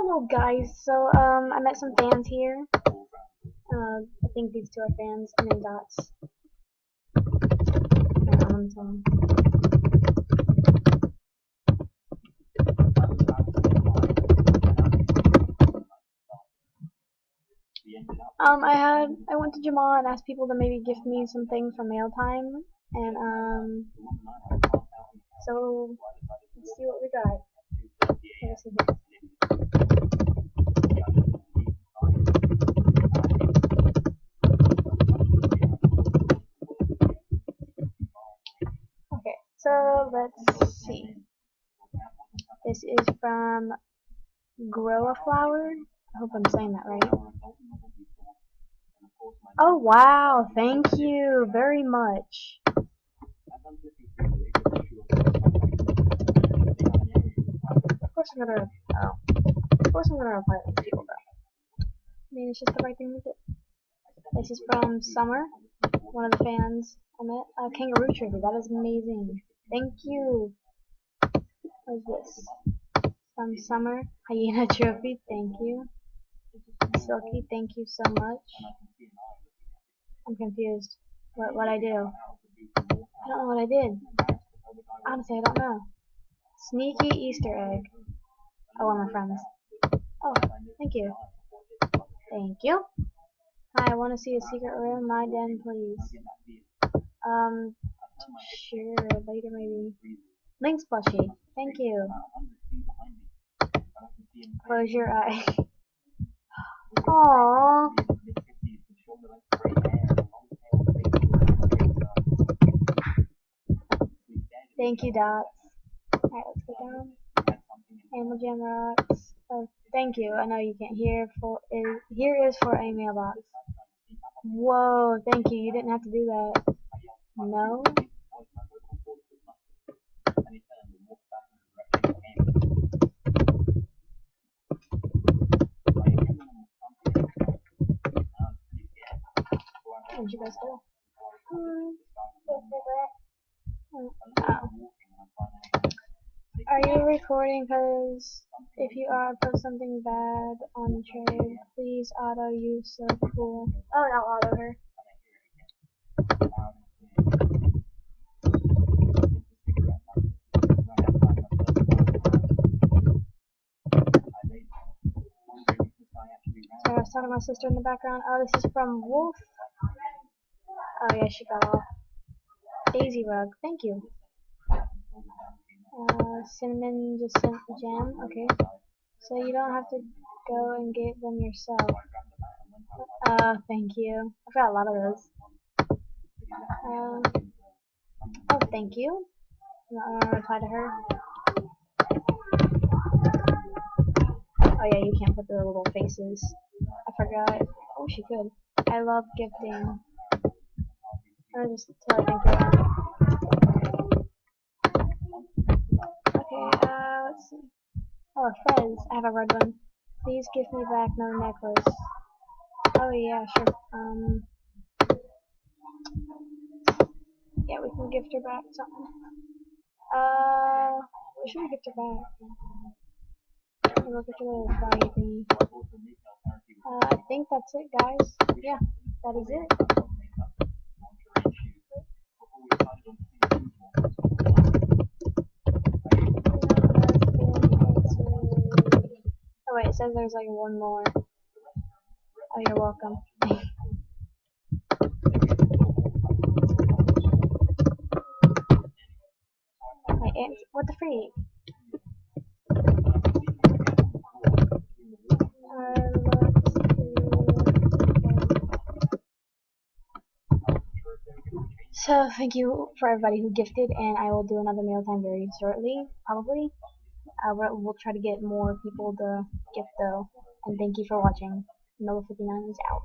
Hello guys, so I met some fans here. I think these two are fans, and then Dots. Hang on, tell 'em. I went to Jamal and asked people to maybe gift me some things from mail time, and so let's see what we got. Let's see here. Okay, so let's see. This is from Grow a Flower. I hope I'm saying that right. Oh wow, thank you very much. Of course I'm gonna reply to these people though. I mean, it's just the right thing to do. This is from Summer, one of the fans I met. Kangaroo Tribute, that is amazing. Thank you. What is this? From Summer, Hyena Trophy, thank you. Silky, thank you so much. I'm confused. What I do? I don't know what I did. Honestly, I don't know. Sneaky Easter egg. Oh, one of my friends. Oh, thank you. Thank you. Hi, I want to see a secret room. My den, please. Sure, later maybe. Link's plushie. Thank you. Close your eye. Aww. Thank you, Dots. Alright, let's go down. Animal Jam rocks. Oh, thank you. I know you can't hear. Here is for a mailbox. Whoa, thank you. You didn't have to do that. No? Where'd you guys go? Oh. Are you recording? Cause if you are, post something bad on trade. Please auto you, so cool. Oh, and I'll auto her. So I was talking to my sister in the background. Oh, this is from Wolf. Oh yeah, she got off. Daisy rug, thank you. Cinnamon just sent jam. Okay, so you don't have to go and get them yourself. Thank you. I've got a lot of those. Oh, thank you. I'll reply to her. Oh yeah, you can't put the little faces. I forgot. Oh, she could. I love gifting. Or just tell her thank you. Okay, let's see. Oh, Fez. I have a red one. Please give me back no necklace. Oh yeah, sure. Yeah, we can gift her back something. What should we gift her back? We'll get a little value thingy. I think that's it, guys. Yeah, that is it. Oh wait, it says there's like one more. Oh, you're welcome. Wait, what the freak? So thank you for everybody who gifted, and I will do another mail time very shortly, probably. We'll try to get more people to gift though. And thank you for watching. Nova59 is out.